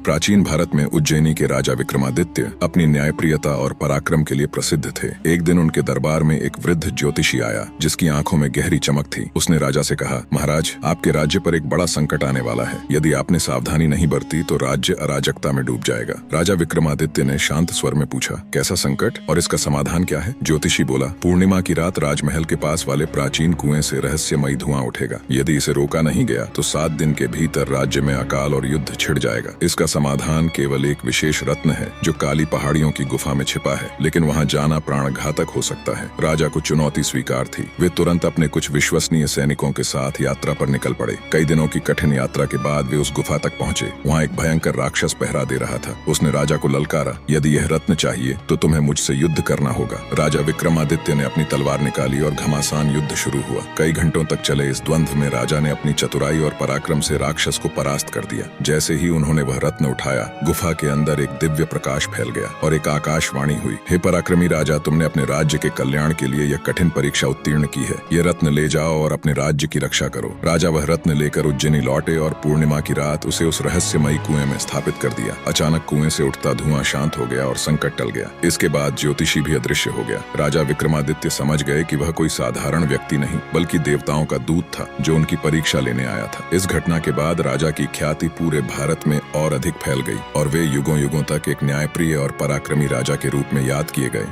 प्राचीन भारत में उज्जैनी के राजा विक्रमादित्य अपनी न्यायप्रियता और पराक्रम के लिए प्रसिद्ध थे। एक दिन उनके दरबार में एक वृद्ध ज्योतिषी आया जिसकी आंखों में गहरी चमक थी। उसने राजा से कहा, महाराज, आपके राज्य पर एक बड़ा संकट आने वाला है। यदि आपने सावधानी नहीं बरती तो राज्य अराजकता में डूब जाएगा। राजा विक्रमादित्य ने शांत स्वर में पूछा, कैसा संकट और इसका समाधान क्या है? ज्योतिषी बोला, पूर्णिमा की रात राजमहल के पास वाले प्राचीन कुएं से रहस्यमयी धुआं उठेगा। यदि इसे रोका नहीं गया तो 7 दिन के भीतर राज्य में अकाल और युद्ध छिड़ जाएगा। इसका समाधान केवल एक विशेष रत्न है जो काली पहाड़ियों की गुफा में छिपा है, लेकिन वहां जाना प्राण घातक हो सकता है। राजा को चुनौती स्वीकार थी। वे तुरंत अपने कुछ विश्वसनीय सैनिकों के साथ यात्रा पर निकल पड़े। कई दिनों की कठिन यात्रा के बाद वे उस गुफा तक पहुंचे। वहां एक भयंकर राक्षस पहरा दे रहा था। उसने राजा को ललकारा, यदि यह रत्न चाहिए तो तुम्हें मुझसे युद्ध करना होगा। राजा विक्रमादित्य ने अपनी तलवार निकाली और घमासान युद्ध शुरू हुआ। कई घंटों तक चले इस द्वंद्व में राजा ने अपनी चतुराई और पराक्रम से राक्षस को परास्त कर दिया। जैसे ही उन्होंने वह रत्न उठाया, गुफा के अंदर एक दिव्य प्रकाश फैल गया और एक आकाशवाणी हुई, हे पराक्रमी राजा, तुमने अपने राज्य के कल्याण के लिए यह कठिन परीक्षा उत्तीर्ण की है। यह रत्न ले जाओ और अपने राज्य की रक्षा करो। राजा वह रत्न लेकर उज्जैनी लौटे और पूर्णिमा की रात उसे उस रहस्यमयी कुएं में स्थापित कर दिया। अचानक कुएं से उठता धुआं शांत हो गया और संकट टल गया। इसके बाद ज्योतिषी भी अदृश्य हो गया। राजा विक्रमादित्य समझ गए कि वह कोई साधारण व्यक्ति नहीं बल्कि देवताओं का दूत था जो उनकी परीक्षा लेने आया था। इस घटना के बाद राजा की ख्याति पूरे भारत में और अधिक फैल गई और वे युगों युगों तक एक न्यायप्रिय और पराक्रमी राजा के रूप में याद किए गए।